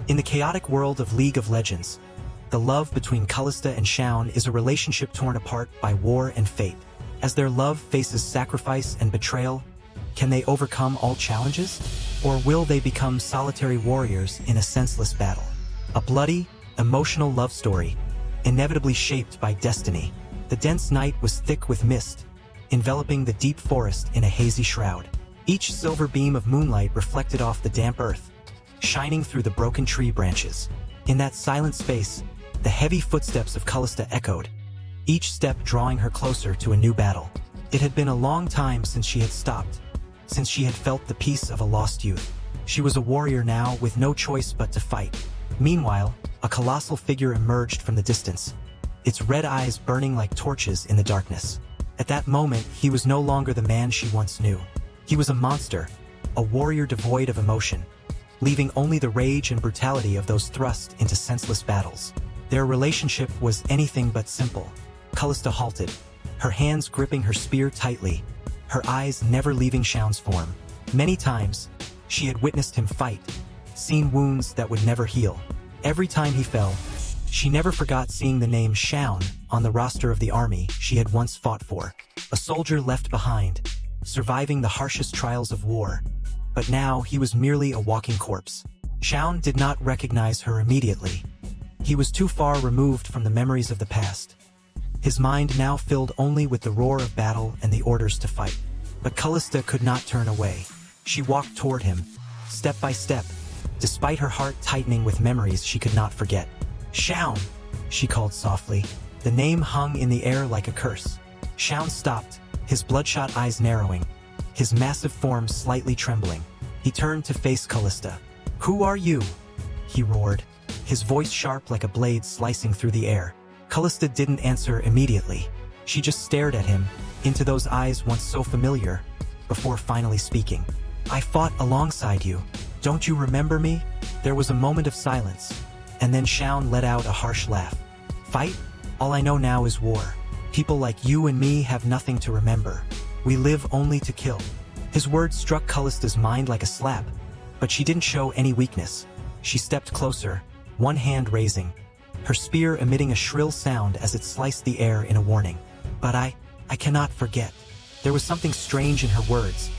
In the chaotic world of League of Legends, the love between Kalista and Sion is a relationship torn apart by war and fate. As their love faces sacrifice and betrayal, can they overcome all challenges? Or will they become solitary warriors in a senseless battle? A bloody, emotional love story, inevitably shaped by destiny. The dense night was thick with mist, enveloping the deep forest in a hazy shroud. Each silver beam of moonlight reflected off the damp earth, shining through the broken tree branches. In that silent space, the heavy footsteps of Kalista echoed, each step drawing her closer to a new battle. It had been a long time since she had stopped, since she had felt the peace of a lost youth. She was a warrior now, with no choice but to fight. Meanwhile, a colossal figure emerged from the distance, its red eyes burning like torches in the darkness. At that moment, he was no longer the man she once knew. He was a monster, a warrior devoid of emotion, leaving only the rage and brutality of those thrust into senseless battles. Their relationship was anything but simple. Kalista halted, her hands gripping her spear tightly, her eyes never leaving Sion's form. Many times, she had witnessed him fight, seen wounds that would never heal. Every time he fell, she never forgot seeing the name Sion on the roster of the army she had once fought for. A soldier left behind, surviving the harshest trials of war. But now he was merely a walking corpse. Sion did not recognize her immediately. He was too far removed from the memories of the past, his mind now filled only with the roar of battle and the orders to fight. But Kalista could not turn away. She walked toward him, step by step, despite her heart tightening with memories she could not forget. "Sion!" she called softly. The name hung in the air like a curse. Sion stopped, his bloodshot eyes narrowing, his massive form slightly trembling. He turned to face Kalista. "Who are you?" he roared, his voice sharp like a blade slicing through the air. Kalista didn't answer immediately. She just stared at him, into those eyes once so familiar, before finally speaking. "I fought alongside you. Don't you remember me?" There was a moment of silence, and then Sion let out a harsh laugh. "Fight? All I know now is war. People like you and me have nothing to remember. We live only to kill." His words struck Kalista's mind like a slap, but she didn't show any weakness. She stepped closer, one hand raising, her spear emitting a shrill sound as it sliced the air in a warning. "But I cannot forget." There was something strange in her words,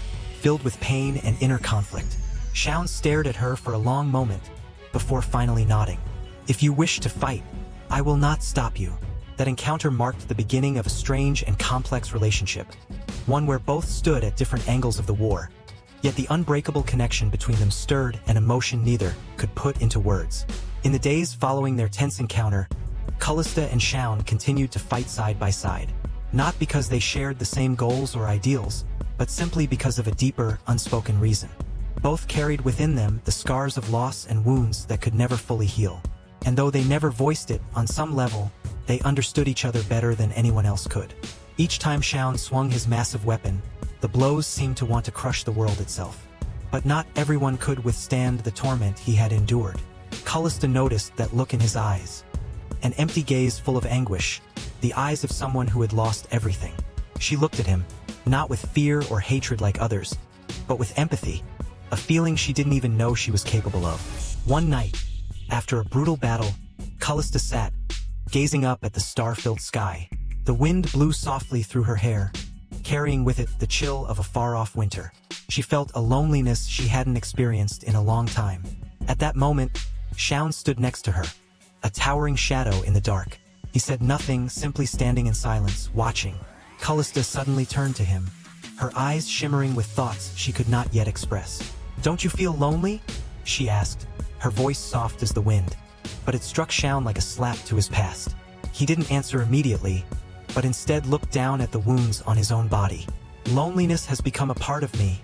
filled with pain and inner conflict. Sion stared at her for a long moment, before finally nodding. "If you wish to fight, I will not stop you." That encounter marked the beginning of a strange and complex relationship, one where both stood at different angles of the war. Yet the unbreakable connection between them stirred an emotion neither could put into words. In the days following their tense encounter, Kalista and Sion continued to fight side by side, not because they shared the same goals or ideals, but simply because of a deeper, unspoken reason. Both carried within them the scars of loss and wounds that could never fully heal. And though they never voiced it, on some level, they understood each other better than anyone else could. Each time Sion swung his massive weapon, the blows seemed to want to crush the world itself. But not everyone could withstand the torment he had endured. Kalista noticed that look in his eyes. An empty gaze full of anguish, the eyes of someone who had lost everything. She looked at him, not with fear or hatred like others, but with empathy, a feeling she didn't even know she was capable of. One night, after a brutal battle, Kalista sat, gazing up at the star-filled sky. The wind blew softly through her hair, carrying with it the chill of a far-off winter. She felt a loneliness she hadn't experienced in a long time. At that moment, Sion stood next to her, a towering shadow in the dark. He said nothing, simply standing in silence, watching. Kalista suddenly turned to him, her eyes shimmering with thoughts she could not yet express. "Don't you feel lonely?" she asked, her voice soft as the wind. But it struck Sion like a slap to his past. He didn't answer immediately, but instead looked down at the wounds on his own body. "Loneliness has become a part of me,"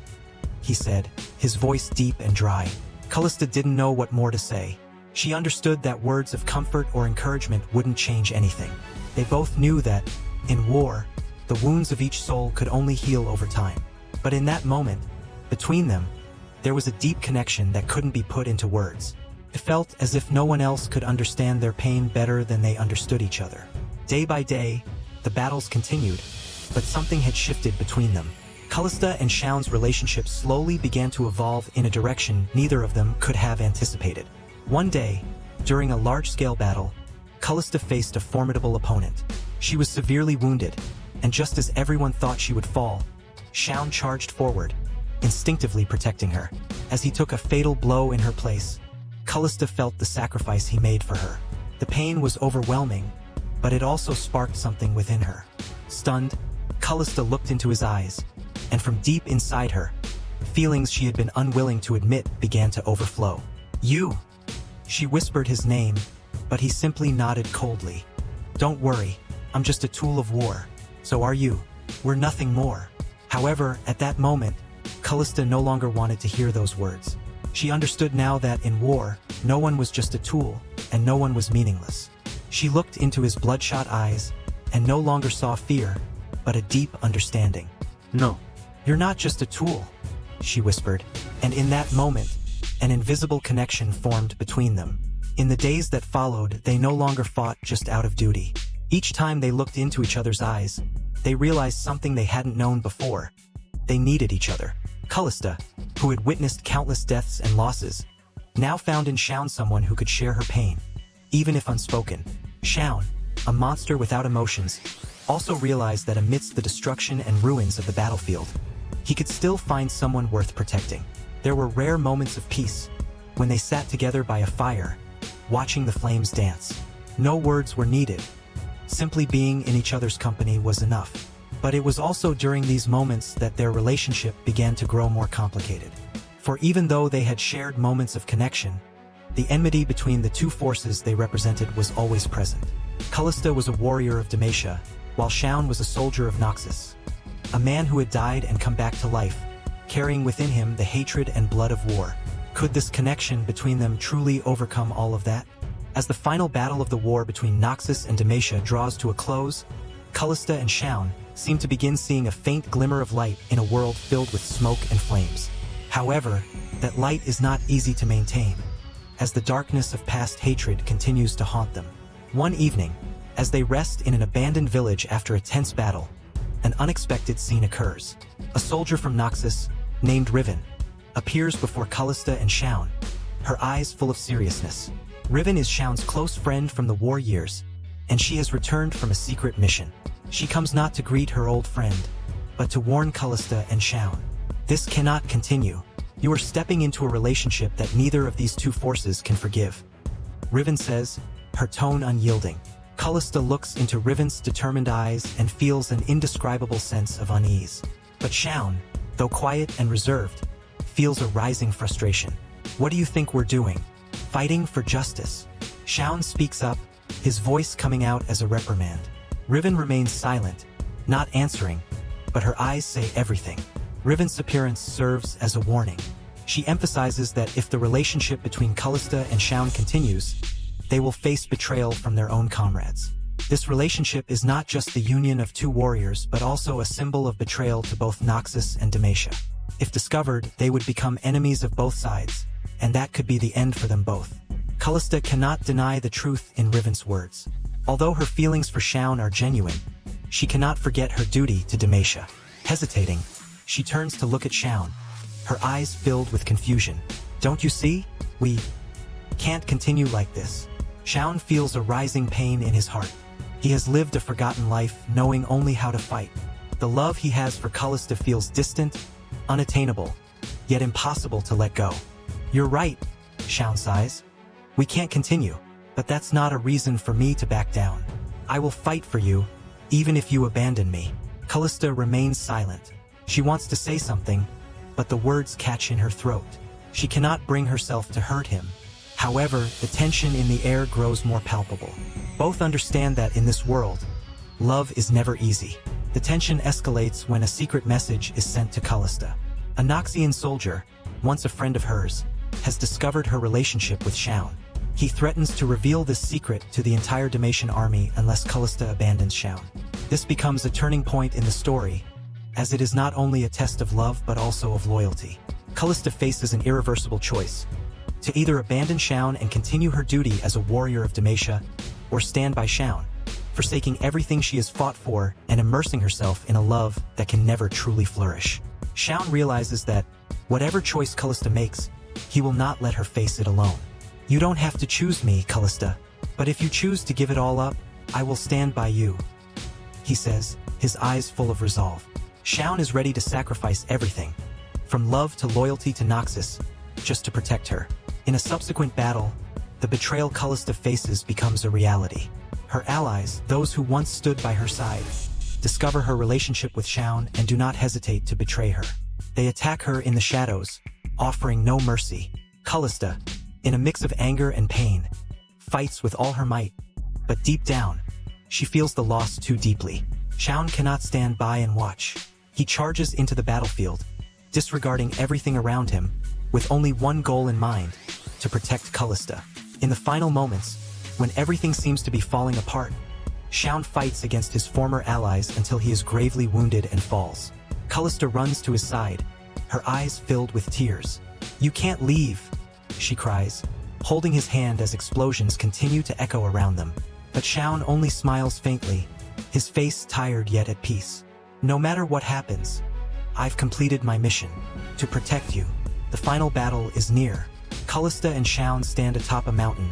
he said, his voice deep and dry. Kalista didn't know what more to say. She understood that words of comfort or encouragement wouldn't change anything. They both knew that, in war, the wounds of each soul could only heal over time. But in that moment, between them, there was a deep connection that couldn't be put into words. It felt as if no one else could understand their pain better than they understood each other. Day by day, the battles continued, but something had shifted between them. Kalista and Sion's relationship slowly began to evolve in a direction neither of them could have anticipated. One day, during a large-scale battle, Kalista faced a formidable opponent. She was severely wounded, and just as everyone thought she would fall, Sion charged forward, instinctively protecting her. As he took a fatal blow in her place, Kalista felt the sacrifice he made for her. The pain was overwhelming, but it also sparked something within her. Stunned, Kalista looked into his eyes, and from deep inside her, feelings she had been unwilling to admit began to overflow. "You!" She whispered his name, but he simply nodded coldly. "Don't worry, I'm just a tool of war. So are you. We're nothing more." However, at that moment, Kalista no longer wanted to hear those words. She understood now that in war, no one was just a tool, and no one was meaningless. She looked into his bloodshot eyes, and no longer saw fear, but a deep understanding. "No, you're not just a tool," she whispered, and in that moment, an invisible connection formed between them. In the days that followed, they no longer fought just out of duty. Each time they looked into each other's eyes, they realized something they hadn't known before. They needed each other. Kalista, who had witnessed countless deaths and losses, now found in Sion someone who could share her pain, even if unspoken. Sion, a monster without emotions, also realized that amidst the destruction and ruins of the battlefield, he could still find someone worth protecting. There were rare moments of peace, when they sat together by a fire, watching the flames dance. No words were needed. Simply being in each other's company was enough. But it was also during these moments that their relationship began to grow more complicated. For even though they had shared moments of connection, the enmity between the two forces they represented was always present. Kalista was a warrior of Demacia, while Sion was a soldier of Noxus. A man who had died and come back to life, carrying within him the hatred and blood of war. Could this connection between them truly overcome all of that? As the final battle of the war between Noxus and Demacia draws to a close, Kalista and Sion seem to begin seeing a faint glimmer of light in a world filled with smoke and flames. However, that light is not easy to maintain, as the darkness of past hatred continues to haunt them. One evening, as they rest in an abandoned village after a tense battle, an unexpected scene occurs. A soldier from Noxus, named Riven, appears before Kalista and Sion, her eyes full of seriousness. Riven is Sion's close friend from the war years, and she has returned from a secret mission. She comes not to greet her old friend, but to warn Kalista and Sion. This cannot continue. You are stepping into a relationship that neither of these two forces can forgive. Riven says, her tone unyielding. Kalista looks into Riven's determined eyes and feels an indescribable sense of unease. But Sion, though quiet and reserved, feels a rising frustration. "What do you think we're doing? Fighting for justice?" Sion speaks up, his voice coming out as a reprimand. Riven remains silent, not answering, but her eyes say everything. Riven's appearance serves as a warning. She emphasizes that if the relationship between Kalista and Sion continues, they will face betrayal from their own comrades. This relationship is not just the union of two warriors but also a symbol of betrayal to both Noxus and Demacia. If discovered, they would become enemies of both sides, and that could be the end for them both. Kalista cannot deny the truth in Riven's words. Although her feelings for Sion are genuine, she cannot forget her duty to Demacia. Hesitating, she turns to look at Sion, her eyes filled with confusion. "Don't you see? We can't continue like this." Sion feels a rising pain in his heart. He has lived a forgotten life, knowing only how to fight. The love he has for Kalista feels distant, unattainable, yet impossible to let go. "You're right," Sion sighs. "We can't continue, but that's not a reason for me to back down. I will fight for you, even if you abandon me." Kalista remains silent. She wants to say something, but the words catch in her throat. She cannot bring herself to hurt him. However, the tension in the air grows more palpable. Both understand that in this world, love is never easy. The tension escalates when a secret message is sent to Kalista. A Noxian soldier, once a friend of hers, has discovered her relationship with Sion. He threatens to reveal this secret to the entire Demacian army unless Kalista abandons Sion. This becomes a turning point in the story, as it is not only a test of love but also of loyalty. Kalista faces an irreversible choice: to either abandon Sion and continue her duty as a warrior of Demacia, or stand by Sion, forsaking everything she has fought for and immersing herself in a love that can never truly flourish. Sion realizes that, whatever choice Kalista makes, he will not let her face it alone. "You don't have to choose me, Kalista, but if you choose to give it all up, I will stand by you," he says, his eyes full of resolve. Sion is ready to sacrifice everything, from love to loyalty to Noxus, just to protect her. In a subsequent battle, the betrayal Kalista faces becomes a reality. Her allies, those who once stood by her side, discover her relationship with Sion and do not hesitate to betray her. They attack her in the shadows, offering no mercy. Kalista, in a mix of anger and pain, fights with all her might, but deep down, she feels the loss too deeply. Sion cannot stand by and watch. He charges into the battlefield, disregarding everything around him, with only one goal in mind: to protect Kalista. In the final moments, when everything seems to be falling apart, Sion fights against his former allies until he is gravely wounded and falls. Kalista runs to his side, her eyes filled with tears. "You can't leave," she cries, holding his hand as explosions continue to echo around them. But Sion only smiles faintly, his face tired yet at peace. "No matter what happens, I've completed my mission, to protect you." The final battle is near. Kalista and Sion stand atop a mountain,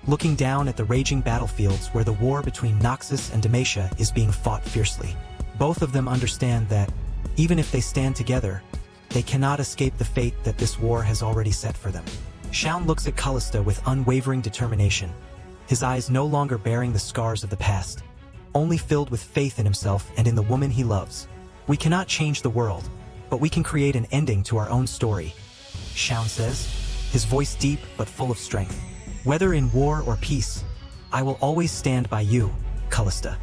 looking down at the raging battlefields where the war between Noxus and Demacia is being fought fiercely. Both of them understand that, even if they stand together, they cannot escape the fate that this war has already set for them. Sion looks at Kalista with unwavering determination, his eyes no longer bearing the scars of the past, only filled with faith in himself and in the woman he loves. "We cannot change the world, but we can create an ending to our own story," Sion says, his voice deep but full of strength. "Whether in war or peace, I will always stand by you, Kalista."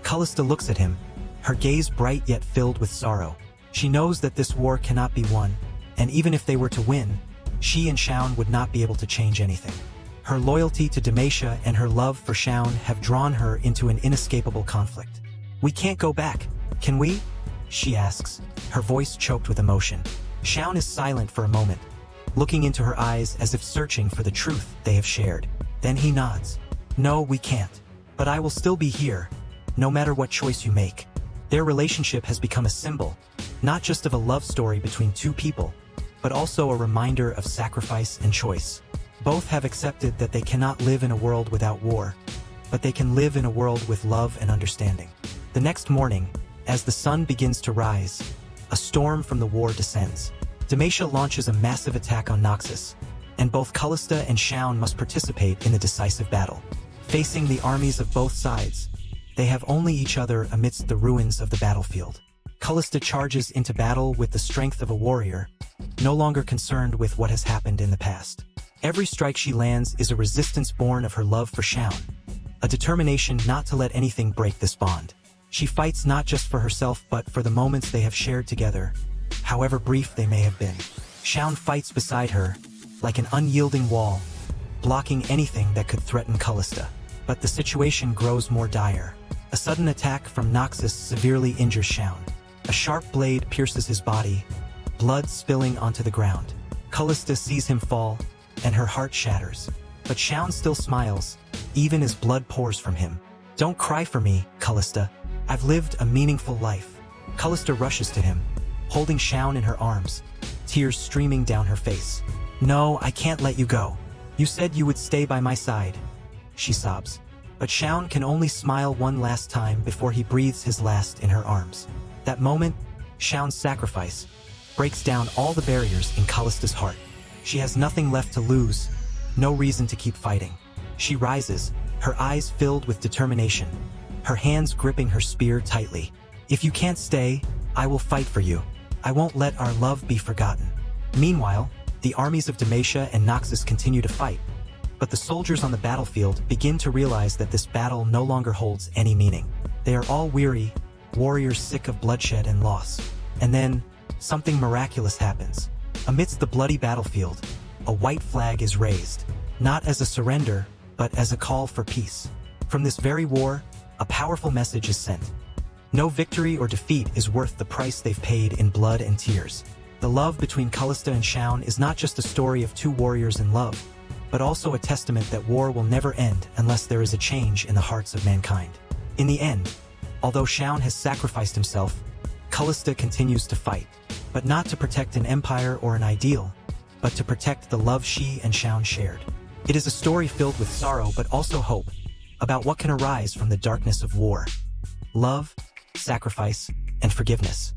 Kalista looks at him, her gaze bright yet filled with sorrow. She knows that this war cannot be won, and even if they were to win, she and Sion would not be able to change anything. Her loyalty to Demacia and her love for Sion have drawn her into an inescapable conflict. "We can't go back, can we?" she asks, her voice choked with emotion. Sion is silent for a moment, looking into her eyes as if searching for the truth they have shared. Then he nods. "No, we can't. But I will still be here, no matter what choice you make." Their relationship has become a symbol, not just of a love story between two people, but also a reminder of sacrifice and choice. Both have accepted that they cannot live in a world without war, but they can live in a world with love and understanding. The next morning, as the sun begins to rise, a storm from the war descends. Demacia launches a massive attack on Noxus, and both Kalista and Sion must participate in the decisive battle. Facing the armies of both sides, they have only each other amidst the ruins of the battlefield. Kalista charges into battle with the strength of a warrior, no longer concerned with what has happened in the past. Every strike she lands is a resistance born of her love for Sion, a determination not to let anything break this bond. She fights not just for herself but for the moments they have shared together, however brief they may have been. Sion fights beside her, like an unyielding wall, blocking anything that could threaten Kalista. But the situation grows more dire. A sudden attack from Noxus severely injures Sion. A sharp blade pierces his body, blood spilling onto the ground. Kalista sees him fall, and her heart shatters. But Sion still smiles, even as blood pours from him. "Don't cry for me, Kalista. I've lived a meaningful life." Kalista rushes to him, holding Sion in her arms, tears streaming down her face. "No, I can't let you go. You said you would stay by my side," she sobs. But Sion can only smile one last time before he breathes his last in her arms. That moment, Sion's sacrifice, breaks down all the barriers in Kalista's heart. She has nothing left to lose, no reason to keep fighting. She rises, her eyes filled with determination, her hands gripping her spear tightly. "If you can't stay, I will fight for you. I won't let our love be forgotten." Meanwhile, the armies of Demacia and Noxus continue to fight, but the soldiers on the battlefield begin to realize that this battle no longer holds any meaning. They are all weary, warriors sick of bloodshed and loss. And then, something miraculous happens. Amidst the bloody battlefield, a white flag is raised, not as a surrender, but as a call for peace. From this very war, a powerful message is sent. No victory or defeat is worth the price they've paid in blood and tears. The love between Kalista and Sion is not just a story of two warriors in love, but also a testament that war will never end unless there is a change in the hearts of mankind. In the end, although Sion has sacrificed himself, Kalista continues to fight, but not to protect an empire or an ideal, but to protect the love she and Sion shared. It is a story filled with sorrow but also hope, about what can arise from the darkness of war. Love, sacrifice, and forgiveness.